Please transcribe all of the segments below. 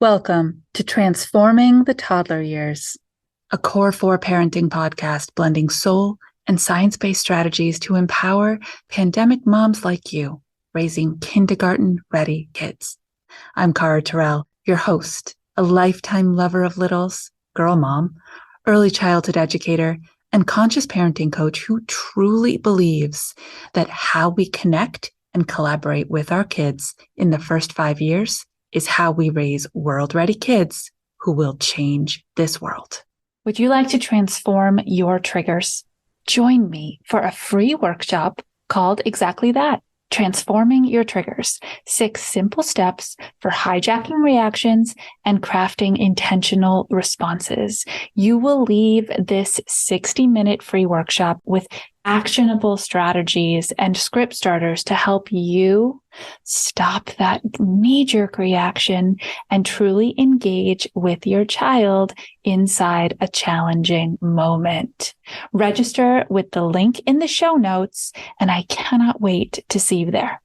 Welcome to Transforming the Toddler Years, a Core 4 parenting podcast blending soul and science-based strategies to empower pandemic moms like you, raising kindergarten-ready kids. I'm Cara Tyrrell, your host, a lifetime lover of littles, girl mom, early childhood educator, and conscious parenting coach who truly believes that how we connect and collaborate with our kids in the first 5 years is how we raise world-ready kids who will change this world. Would you like to transform your triggers? Join me for a free workshop called exactly that, Transforming Your Triggers, 6 simple steps for hijacking reactions and crafting intentional responses. You will leave this 60-minute free workshop with actionable strategies and script starters to help you stop that knee-jerk reaction and truly engage with your child inside a challenging moment. Register with the link in the show notes, and I cannot wait to see you there.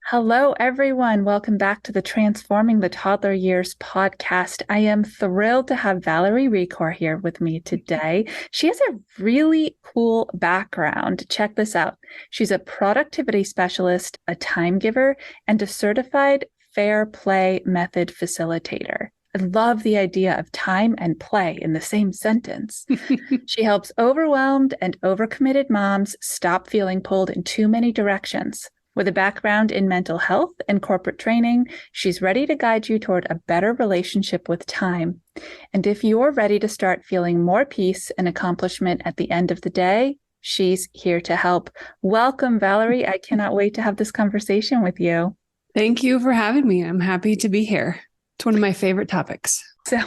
Hello, everyone. Welcome back to the Transforming the Toddler Years podcast. I am thrilled to have Valerie Recore here with me today. She has a really cool background. Check this out. She's a productivity specialist, a time giver, and a certified fair play method facilitator. I love the idea of time and play in the same sentence. She helps overwhelmed and overcommitted moms stop feeling pulled in too many directions. With a background in mental health and corporate training, she's ready to guide you toward a better relationship with time. And if you're ready to start feeling more peace and accomplishment at the end of the day, she's here to help. Welcome, Valerie. I cannot wait to have this conversation with you. Thank you for having me. I'm happy to be here. It's one of my favorite topics. So,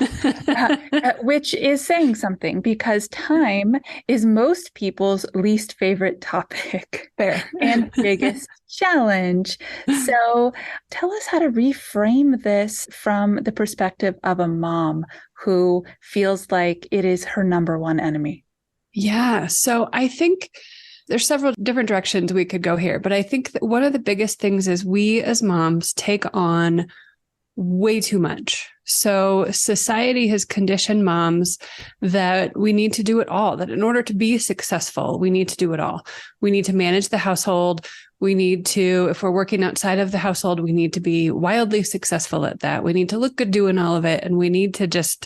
which is saying something because time is most people's least favorite topic. Fair. And biggest challenge. So tell us how to reframe this from the perspective of a mom who feels like it is her number one enemy. Yeah. So I think there's several different directions we could go here, but I think that one of the biggest things is we as moms take on way too much. So society has conditioned moms that we need to do it all, that in order to be successful, we need to do it all. We need to manage the household. We need to, if we're working outside of the household, we need to be wildly successful at that. We need to look good doing all of it. And we need to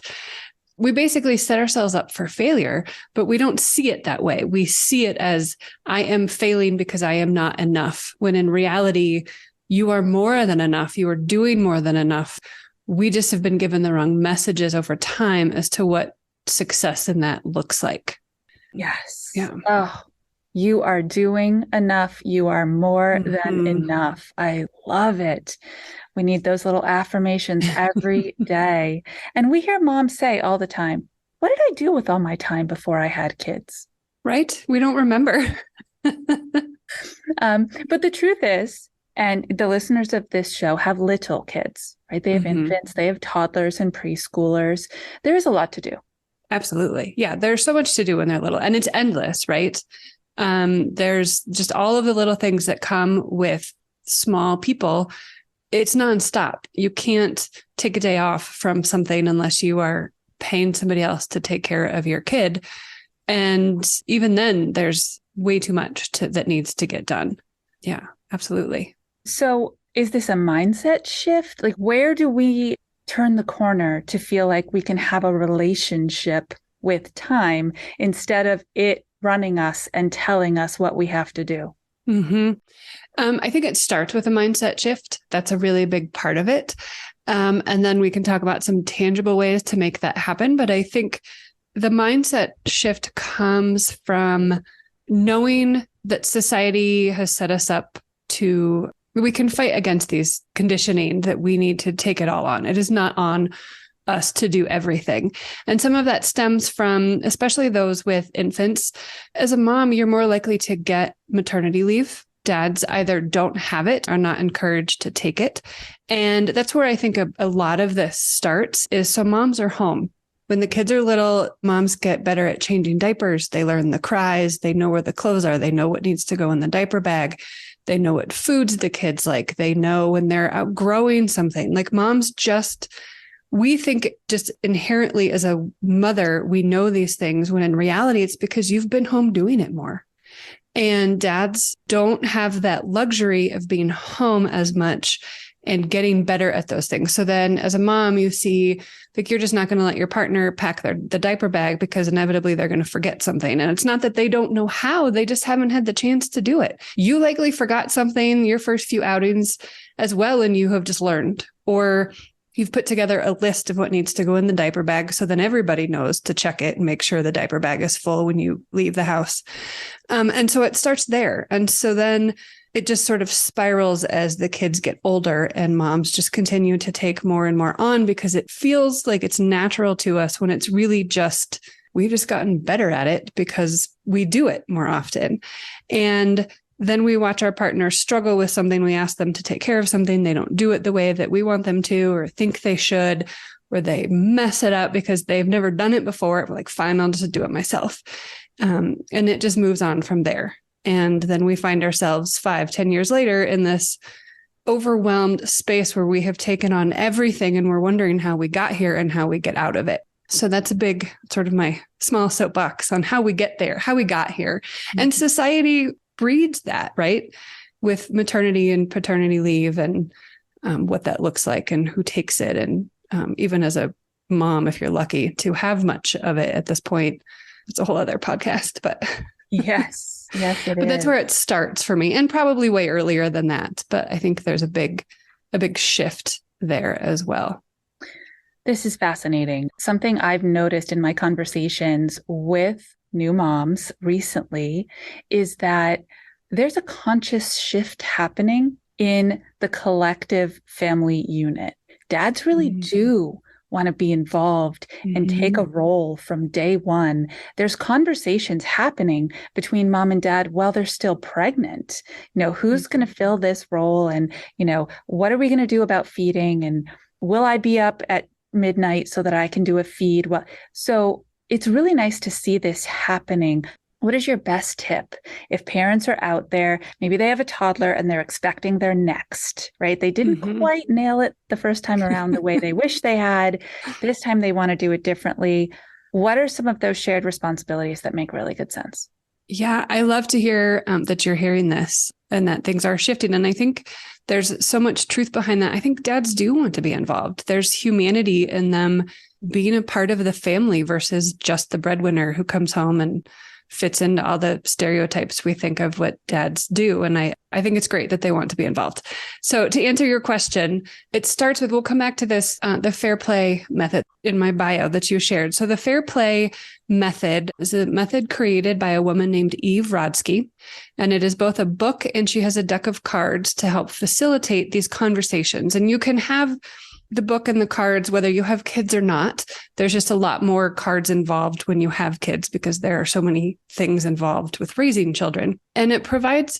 we basically set ourselves up for failure, but we don't see it that way. We see it as I am failing because I am not enough, when in reality, you are more than enough. You are doing more than enough. We just have been given the wrong messages over time as to what success in that looks like. Yes. Yeah. Oh, you are doing enough. You are more than enough. I love it. We need those little affirmations every day. And we hear moms say all the time, what did I do with all my time before I had kids? Right? We don't remember. But the truth is, and the listeners of this show have little kids, right? They have infants, they have toddlers and preschoolers. There's a lot to do. Absolutely. Yeah. There's so much to do when they're little, and it's endless, right? There's just all of the little things that come with small people. It's nonstop. You can't take a day off from something unless you are paying somebody else to take care of your kid. And even then, there's way too much that needs to get done. Yeah, absolutely. So is this a mindset shift? Like, where do we turn the corner to feel like we can have a relationship with time instead of it running us and telling us what we have to do? I think it starts with a mindset shift. That's a really big part of it. And then we can talk about some tangible ways to make that happen. But I think the mindset shift comes from knowing that society has set us up to, we can fight against these conditioning that we need to take it all on. It is not on us to do everything. And some of that stems from, especially those with infants. As a mom, you're more likely to get maternity leave. Dads either don't have it or are not encouraged to take it. And that's where I think a lot of this starts is, so moms are home. When the kids are little, moms get better at changing diapers. They learn the cries. They know where the clothes are. They know what needs to go in the diaper bag. They know what foods the kids like. They know when they're outgrowing something. Like moms we think just inherently as a mother, we know these things, when in reality, it's because you've been home doing it more. And dads don't have that luxury of being home as much and getting better at those things. So then as a mom, you see, like, you're just not going to let your partner pack the diaper bag because inevitably they're going to forget something. And it's not that they don't know how, they just haven't had the chance to do it. You likely forgot something your first few outings as well, and you have just learned, or you've put together a list of what needs to go in the diaper bag. So then everybody knows to check it and make sure the diaper bag is full when you leave the house. And so it starts there. And so then it just sort of spirals as the kids get older, and moms just continue to take more and more on because it feels like it's natural to us, when it's really just, we've just gotten better at it because we do it more often. And then we watch our partners struggle with something. We ask them to take care of something. They don't do it the way that we want them to, or think they should, or they mess it up because they've never done it before. We're like, fine, I'll just do it myself. And it just moves on from there. And then we find ourselves 5-10 years later in this overwhelmed space where we have taken on everything, and we're wondering how we got here and how we get out of it. So that's a big sort of my small soapbox on how we get there, how we got here. And society breeds that, right? With maternity and paternity leave, and what that looks like and who takes it. And even as a mom, if you're lucky to have much of it at this point, it's a whole other podcast, but Yes, it but is. that's where it starts for me, and probably way earlier than that. But I think there's a big shift there as well. This is fascinating. Something I've noticed in my conversations with new moms recently is that there's a conscious shift happening in the collective family unit. Dads really do want to be involved and take a role from day one. There's conversations happening between mom and dad while they're still pregnant. Who's going to fill this role? And, what are we going to do about feeding? And will I be up at midnight so that I can do a feed? Well, so it's really nice to see this happening. What is your best tip if parents are out there, maybe they have a toddler and they're expecting their next, right? They didn't quite nail it the first time around the way they wish they had. This time they want to do it differently. What are some of those shared responsibilities that make really good sense? Yeah, I love to hear that you're hearing this and that things are shifting. And I think there's so much truth behind that. I think dads do want to be involved. There's humanity in them being a part of the family versus just the breadwinner who comes home and fits into all the stereotypes we think of what dads do. And I think it's great that they want to be involved. So to answer your question, it starts with, we'll come back to this, the fair play method in my bio that you shared. So the fair play method is a method created by a woman named Eve Rodsky. And it is both a book and she has a deck of cards to help facilitate these conversations. And you can have the book and the cards, whether you have kids or not. There's just a lot more cards involved when you have kids because there are so many things involved with raising children. And it provides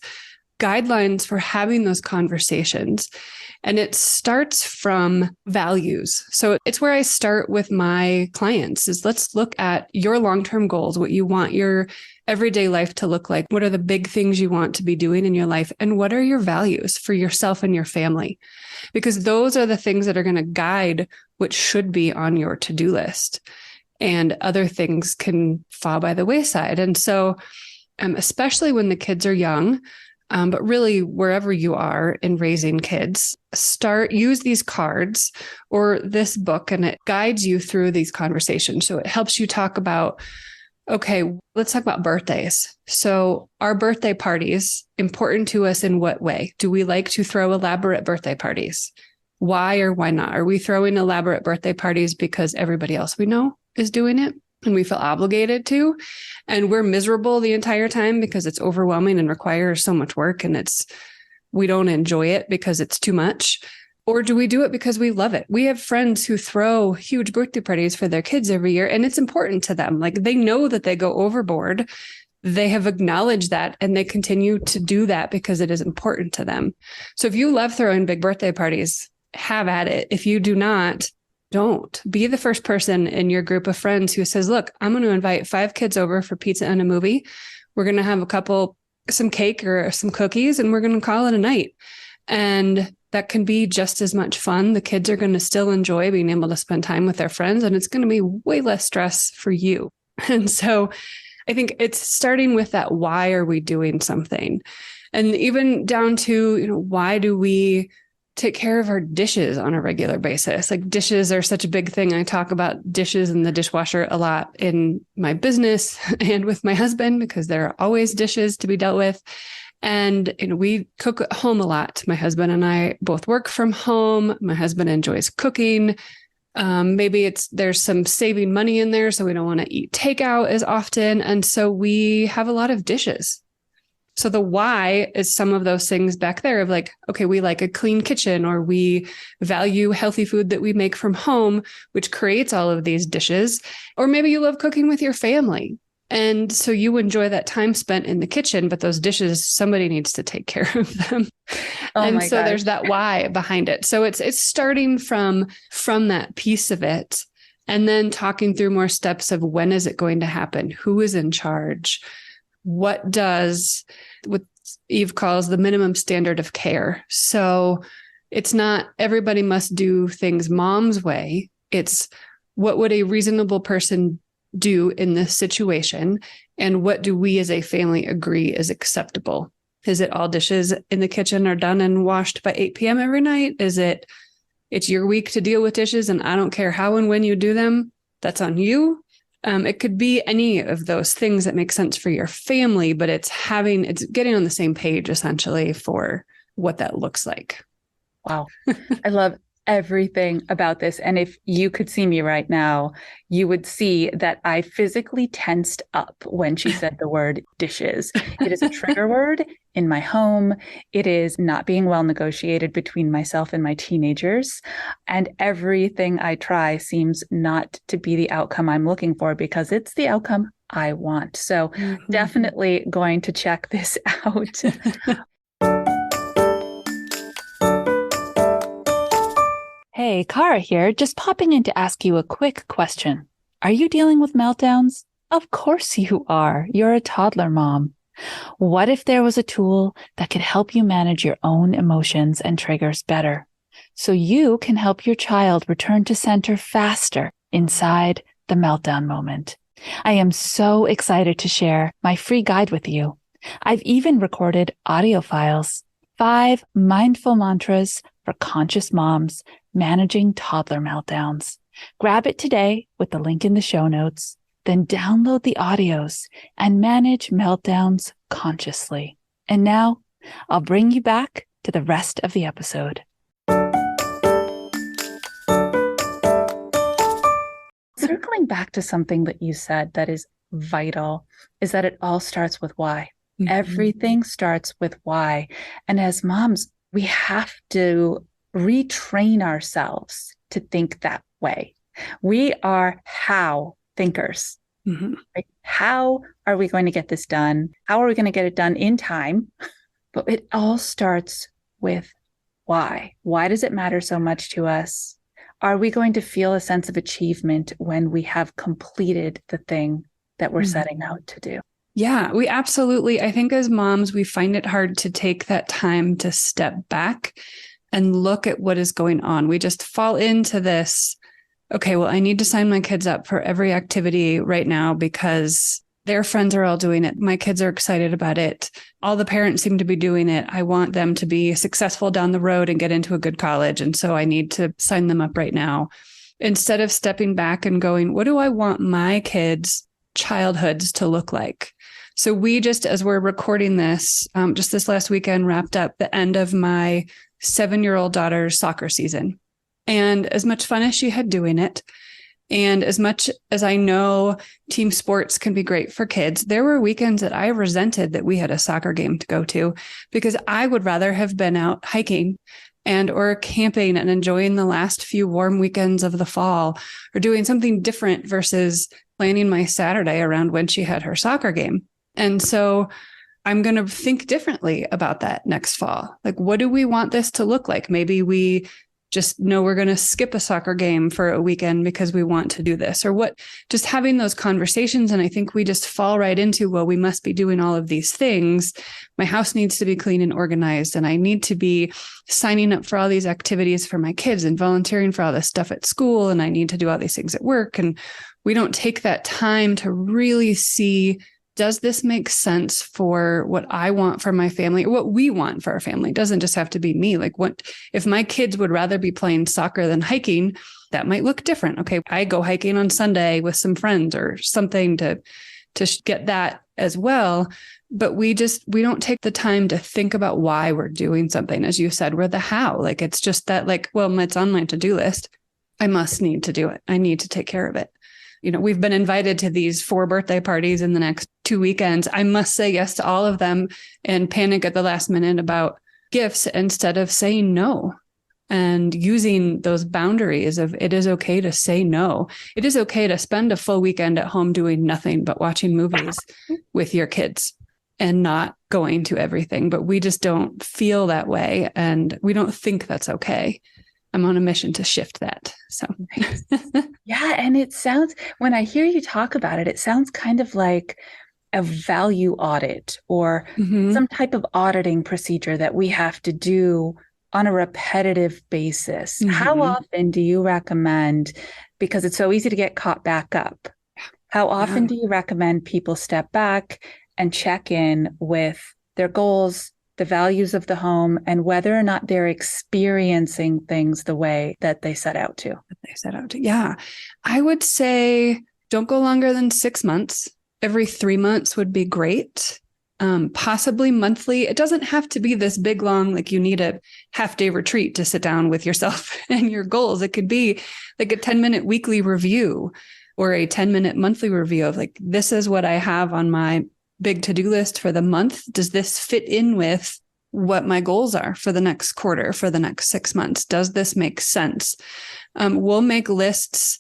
guidelines for having those conversations. And it starts from values. So it's where I start with my clients is, let's look at your long-term goals, what you want your everyday life to look like. What are the big things you want to be doing in your life? And what are your values for yourself and your family? Because those are the things that are going to guide what should be on your to-do list. And other things can fall by the wayside. And so, especially when the kids are young, but really wherever you are in raising kids, use these cards or this book, and it guides you through these conversations. So it helps you talk about, okay, let's talk about birthdays. So are birthday parties important to us in what way? Do we like to throw elaborate birthday parties? Why or why not? Are we throwing elaborate birthday parties because everybody else we know is doing it and we feel obligated to, and we're miserable the entire time because it's overwhelming and requires so much work and we don't enjoy it because it's too much? Or do we do it because we love it? We have friends who throw huge birthday parties for their kids every year, and it's important to them. Like, they know that they go overboard. They have acknowledged that, and they continue to do that because it is important to them. So if you love throwing big birthday parties, have at it. If you do not, don't. Be the first person in your group of friends who says, look, I'm going to invite 5 kids over for pizza and a movie. We're going to have a couple some cake or some cookies, and we're going to call it a night. And that can be just as much fun. The kids are going to still enjoy being able to spend time with their friends, and it's going to be way less stress for you. And so I think it's starting with that, why are we doing something? And even down to, why do we take care of our dishes on a regular basis? Like, dishes are such a big thing. I talk about dishes in the dishwasher a lot in my business and with my husband, because there are always dishes to be dealt with. And we cook at home a lot. My husband and I both work from home. My husband enjoys cooking. Maybe there's some saving money in there, so we don't want to eat takeout as often. And so we have a lot of dishes. So the why is some of those things back there of like, okay, we like a clean kitchen, or we value healthy food that we make from home, which creates all of these dishes. Or maybe you love cooking with your family, and so you enjoy that time spent in the kitchen, but those dishes, somebody needs to take care of them. And so there's that why behind it. So it's starting from that piece of it, and then talking through more steps of, when is it going to happen? Who is in charge? What Eve calls the minimum standard of care. So it's not everybody must do things mom's way. It's, what would a reasonable person do in this situation? And what do we as a family agree is acceptable? Is it all dishes in the kitchen are done and washed by 8 p.m. every night? Is it's your week to deal with dishes, and I don't care how and when you do them, that's on you? It could be any of those things that make sense for your family, but it's getting on the same page essentially for what that looks like. Wow. I love everything about this. And if you could see me right now, you would see that I physically tensed up when she said the word dishes. It is a trigger word in my home. It is not being well negotiated between myself and my teenagers. And everything I try seems not to be the outcome I'm looking for, because it's the outcome I want. So definitely going to check this out. Hey, Cara here, just popping in to ask you a quick question. Are you dealing with meltdowns? Of course you are. You're a toddler mom. What if there was a tool that could help you manage your own emotions and triggers better, so you can help your child return to center faster inside the meltdown moment? I am so excited to share my free guide with you. I've even recorded audio files, 5 mindful mantras for conscious moms managing toddler meltdowns. Grab it today with the link in the show notes, then download the audios and manage meltdowns consciously. And now I'll bring you back to the rest of the episode. Circling back to something that you said that is vital, is that it all starts with why. Everything starts with why. And as moms, we have to retrain ourselves to think that way. We are how thinkers. Right? How are we going to get this done? How are we going to get it done in time? But it all starts with why. Why does it matter so much to us? Are we going to feel a sense of achievement when we have completed the thing that we're setting out to do? Yeah, we absolutely, I think as moms, we find it hard to take that time to step back and look at what is going on. We just fall into this, okay, well, I need to sign my kids up for every activity right now because their friends are all doing it. My kids are excited about it. All the parents seem to be doing it. I want them to be successful down the road and get into a good college. And so I need to sign them up right now. Instead of stepping back and going, what do I want my kids' childhoods to look like? So we just, as we're recording this, just this last weekend, wrapped up the end of my 7-year-old daughter's soccer season. And as much fun as she had doing it, and as much as I know team sports can be great for kids, there were weekends that I resented that we had a soccer game to go to, because I would rather have been out hiking and or camping and enjoying the last few warm weekends of the fall, or doing something different versus planning my Saturday around when she had her soccer game. And so I'm going to think differently about that next fall. Like, what do we want this to look like? Maybe we just know we're going to skip a soccer game for a weekend because we want to do this, or what, just having those conversations. And I think we just fall right into, well, we must be doing all of these things. My house needs to be clean and organized, and I need to be signing up for all these activities for my kids and volunteering for all this stuff at school. And I need to do all these things at work. And we don't take that time to really see, does this make sense for what I want for my family, or what we want for our family? It doesn't just have to be me. Like, what if my kids would rather be playing soccer than hiking? That might look different. Okay, I go hiking on Sunday with some friends or something to get that as well. But we don't take the time to think about why we're doing something. As you said, we're the how. Like, it's just that, like, well, it's on my to-do list. I must need to do it. I need to take care of it. We've been invited to these 4 birthday parties in the next 2 weekends. I must say yes to all of them and panic at the last minute about gifts instead of saying no, and using those boundaries of, it is okay to say no. It is okay to spend a full weekend at home doing nothing but watching movies with your kids and not going to everything. But we just don't feel that way, and we don't think that's okay. I'm on a mission to shift that. So, yeah. And it sounds, when I hear you talk about it, it sounds kind of like a value audit or some type of auditing procedure that we have to do on a repetitive basis. How often do you recommend, because it's so easy to get caught back up, how often do you recommend people step back and check in with their goals, the values of the home, and whether or not they're experiencing things the way that they set out to? Yeah. I would say don't go longer than 6 months. Every 3 months would be great. Possibly monthly. It doesn't have to be this big, long, like you need a half-day retreat to sit down with yourself and your goals. It could be like a 10-minute weekly review or a 10-minute monthly review of, like, this is what I have on my big to-do list for the month. Does this fit in with what my goals are for the next quarter, for the next 6 months? Does this make sense? We'll make lists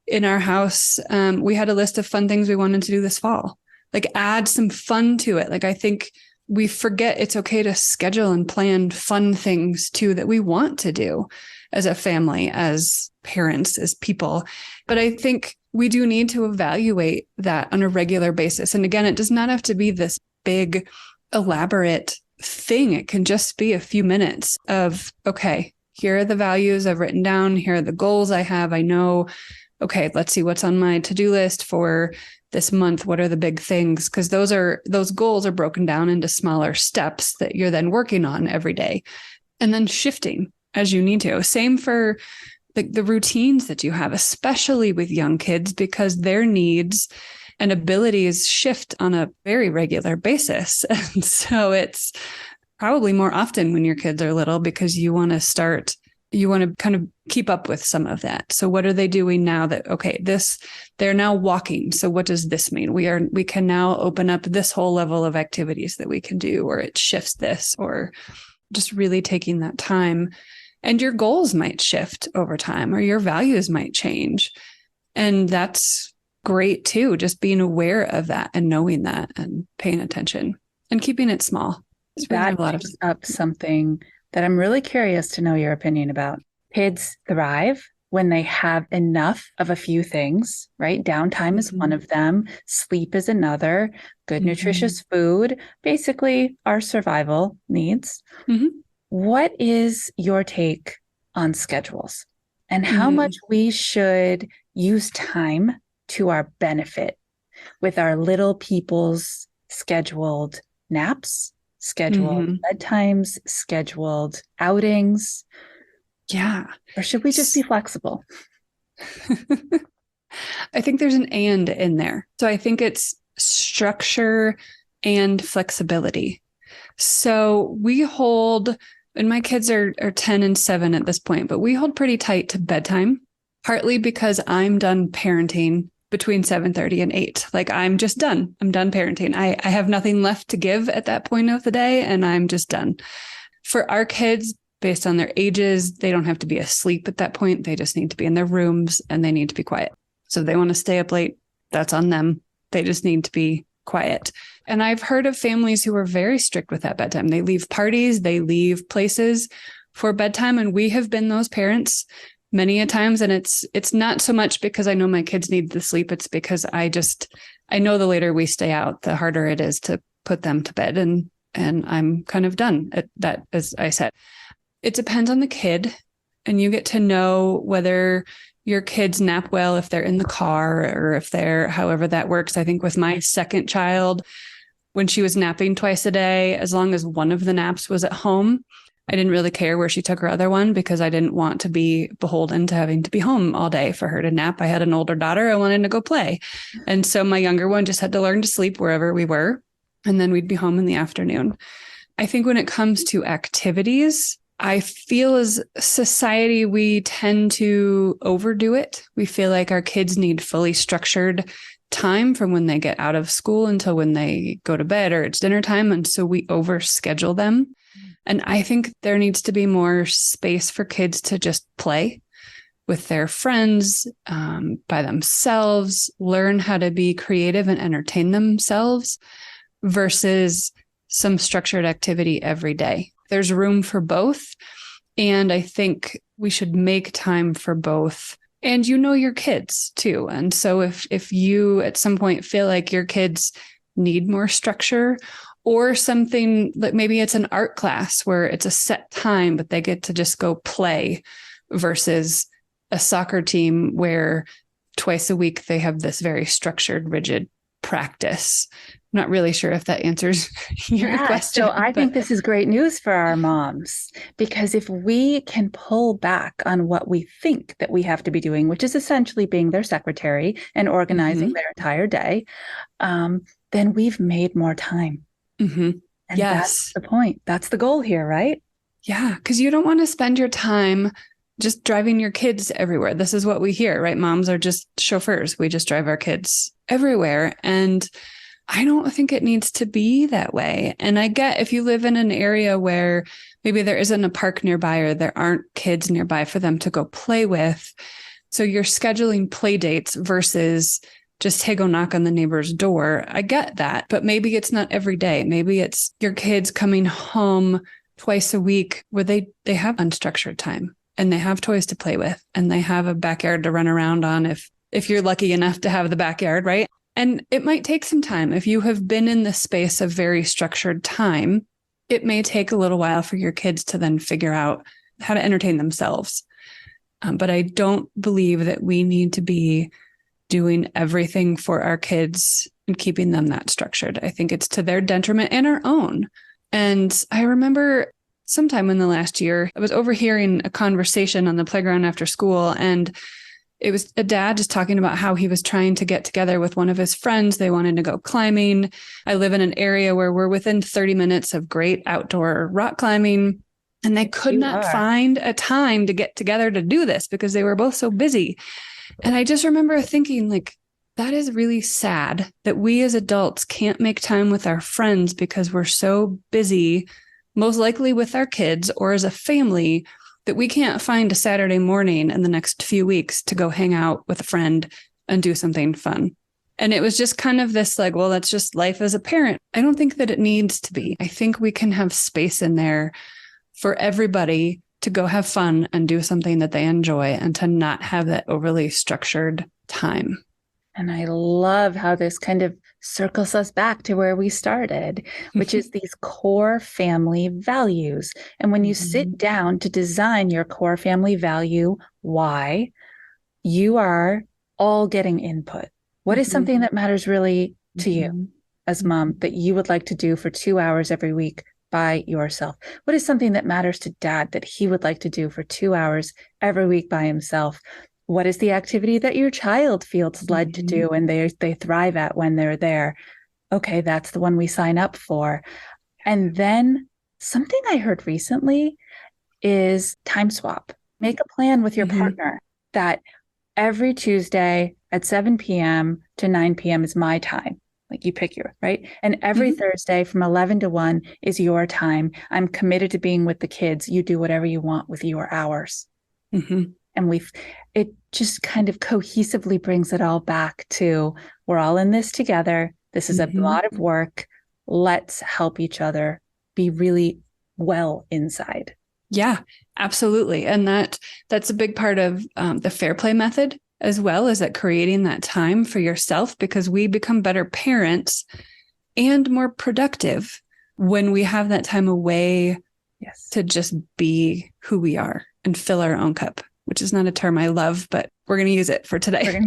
in our house. We had a list of fun things we wanted to do this fall. Like, add some fun to it. Like, I think we forget it's okay to schedule and plan fun things too that we want to do as a family, as parents, as people. But I think we do need to evaluate that on a regular basis. And again, it does not have to be this big, elaborate thing. It can just be a few minutes of, okay, here are the values I've written down. Here are the goals I have. I know, okay, let's see what's on my to-do list for this month. What are the big things? Because those goals are broken down into smaller steps that you're then working on every day and then shifting as you need to. Same for the routines that you have, especially with young kids, because their needs and abilities shift on a very regular basis. And so it's probably more often when your kids are little, because you want to kind of keep up with some of that. So what are they doing now that, okay, they're now walking. So what does this mean? We can now open up this whole level of activities that we can do, or it shifts this, or just really taking that time. And your goals might shift over time, or your values might change. And that's great too. Just being aware of that and knowing that and paying attention and keeping it small. That brings up something that I'm really curious to know your opinion about. Kids thrive when they have enough of a few things, right? Downtime is one of them. Sleep is another. Good, nutritious food, basically our survival needs. What is your take on schedules and how much we should use time to our benefit with our little people's scheduled naps, scheduled bedtimes, scheduled outings? Yeah. Or should we just be flexible? I think there's an and in there. So I think it's structure and flexibility. So we hold, and my kids are 10 and 7 at this point, but we hold pretty tight to bedtime, partly because I'm done parenting between 7:30 and 8. Like, I'm just done. I'm done parenting. I have nothing left to give at that point of the day, and I'm just done. For our kids, based on their ages, they don't have to be asleep at that point. They just need to be in their rooms and they need to be quiet. So if they want to stay up late, that's on them. They just need to be quiet. And I've heard of families who are very strict with that bedtime. They leave parties, they leave places for bedtime. And we have been those parents many a times. And it's not so much because I know my kids need the sleep. It's because I know the later we stay out, the harder it is to put them to bed. And I'm kind of done at that, as I said. It depends on the kid, and you get to know whether your kids nap well if they're in the car or if they're, however that works. I think with my second child, when she was napping twice a day, as long as one of the naps was at home, I didn't really care where she took her other one because I didn't want to be beholden to having to be home all day for her to nap. I had an older daughter. I wanted to go play. And so my younger one just had to learn to sleep wherever we were. And then we'd be home in the afternoon. I think when it comes to activities, I feel as a society, we tend to overdo it. We feel like our kids need fully structured time from when they get out of school until when they go to bed or it's dinner time. And so we overschedule them. And I think there needs to be more space for kids to just play with their friends, by themselves, learn how to be creative and entertain themselves versus some structured activity every day. There's room for both. And I think we should make time for both. And you know your kids too. And so if you at some point feel like your kids need more structure, or something like maybe it's an art class where it's a set time, but they get to just go play versus a soccer team where twice a week they have this very structured, rigid practice. I'm not really sure if that answers your question. So I think this is great news for our moms, because if we can pull back on what we think that we have to be doing, which is essentially being their secretary and organizing their entire day, then we've made more time. And that's the point. That's the goal here, right? Yeah, because you don't want to spend your time just driving your kids everywhere. This is what we hear, right? Moms are just chauffeurs. We just drive our kids everywhere. And I don't think it needs to be that way. And I get if you live in an area where maybe there isn't a park nearby or there aren't kids nearby for them to go play with. So you're scheduling play dates versus just, hey, go knock on the neighbor's door. I get that, but maybe it's not every day. Maybe it's your kids coming home twice a week where they have unstructured time and they have toys to play with and they have a backyard to run around on if you're lucky enough to have the backyard, right? And it might take some time. If you have been in the space of very structured time, it may take a little while for your kids to then figure out how to entertain themselves. But I don't believe that we need to be doing everything for our kids and keeping them that structured. I think it's to their detriment and our own. And I remember sometime in the last year, I was overhearing a conversation on the playground after school, and it was a dad just talking about how he was trying to get together with one of his friends. They wanted to go climbing. I live in an area where we're within 30 minutes of great outdoor rock climbing, and they could not find a time to get together to do this because they were both so busy. And I just remember thinking, like, that is really sad that we as adults can't make time with our friends because we're so busy, most likely with our kids or as a family, that we can't find a Saturday morning in the next few weeks to go hang out with a friend and do something fun. And it was just kind of this like, well, that's just life as a parent. I don't think that it needs to be. I think we can have space in there for everybody to go have fun and do something that they enjoy and to not have that overly structured time. And I love how this kind of circles us back to where we started, which is these core family values. And when you sit down to design your core family value, why, you are all getting input. What is something that matters really to you as mom that you would like to do for 2 hours every week by yourself? What is something that matters to dad that he would like to do for 2 hours every week by himself? What is the activity that your child feels led to do and they thrive at when they're there? Okay, that's the one we sign up for. And then something I heard recently is time swap. Make a plan with your partner that every Tuesday at 7 p.m. to 9 p.m. is my time. Like you pick your, right? And every Thursday from 11 to 1 is your time. I'm committed to being with the kids. You do whatever you want with your hours. And it just kind of cohesively brings it all back to, we're all in this together. This is a lot of work. Let's help each other be really well inside. Yeah, absolutely. And that's a big part of the fair play method as well, is at creating that time for yourself, because we become better parents and more productive when we have that time away to just be who we are and fill our own cup, which is not a term I love, but we're going to use it for today.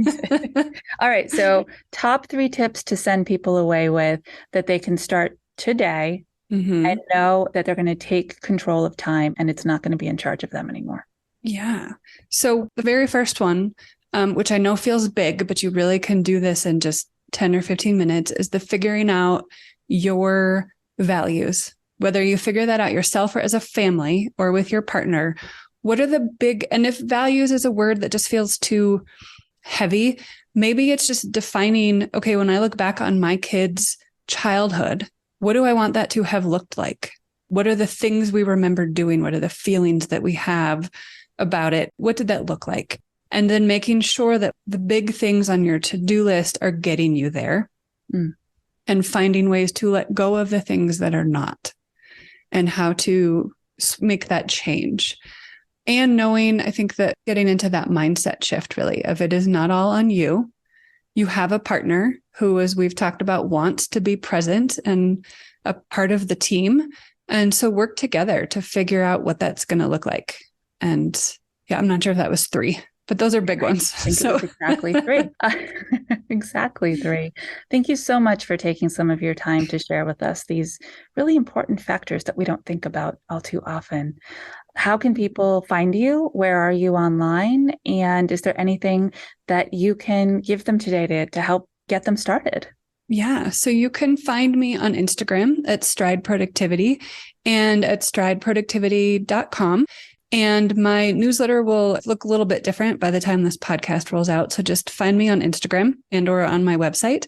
All right. So top 3 tips to send people away with that they can start today and know that they're going to take control of time and it's not going to be in charge of them anymore. Yeah. So the very first one, which I know feels big, but you really can do this in just 10 or 15 minutes, is the figuring out your values. Whether you figure that out yourself or as a family or with your partner, what are the big, and if values is a word that just feels too heavy, maybe it's just defining, okay, when I look back on my kids' childhood, what do I want that to have looked like? What are the things we remember doing? What are the feelings that we have about it? What did that look like? And then making sure that the big things on your to-do list are getting you there, and finding ways to let go of the things that are not, and how to make that change. And knowing, I think that getting into that mindset shift really of it is not all on you. You have a partner who, as we've talked about, wants to be present and a part of the team. And so work together to figure out what that's going to look like. And yeah, I'm not sure if that was 3, but those are big ones. I think it was exactly 3. Exactly 3. Thank you so much for taking some of your time to share with us these really important factors that we don't think about all too often. How can people find you? Where are you online? And is there anything that you can give them today to help get them started? Yeah. So you can find me on Instagram at Stride Productivity and at strideproductivity.com. And my newsletter will look a little bit different by the time this podcast rolls out. So just find me on Instagram and or on my website.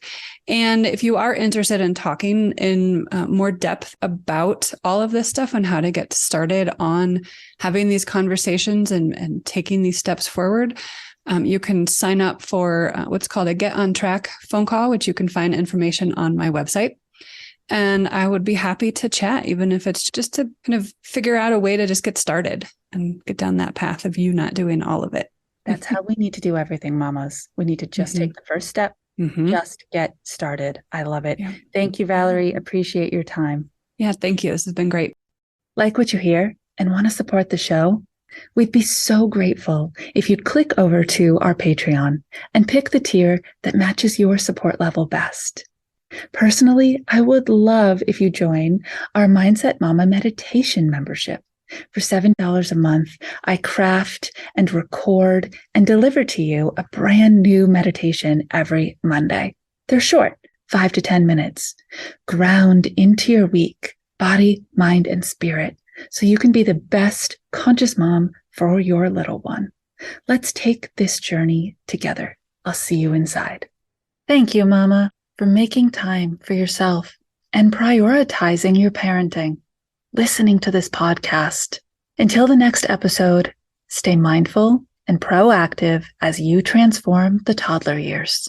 And if you are interested in talking in more depth about all of this stuff and how to get started on having these conversations and taking these steps forward, you can sign up for what's called a Get on Track phone call, which you can find information on my website. And I would be happy to chat, even if it's just to kind of figure out a way to just get started and get down that path of you not doing all of it. That's how we need to do everything, mamas. We need to just take the first step, just get started. I love it. Yeah. Thank you, Valerie. Appreciate your time. Yeah, thank you. This has been great. Like what you hear and want to support the show? We'd be so grateful if you'd click over to our Patreon and pick the tier that matches your support level best. Personally, I would love if you join our Mindset Mama meditation membership. For $7 a month, I craft and record and deliver to you a brand new meditation every Monday. They're short, 5 to 10 minutes. Ground into your week, body, mind, and spirit, so you can be the best conscious mom for your little one. Let's take this journey together. I'll see you inside. Thank you, Mama, for making time for yourself and prioritizing your parenting, listening to this podcast. Until the next episode, stay mindful and proactive as you transform the toddler years.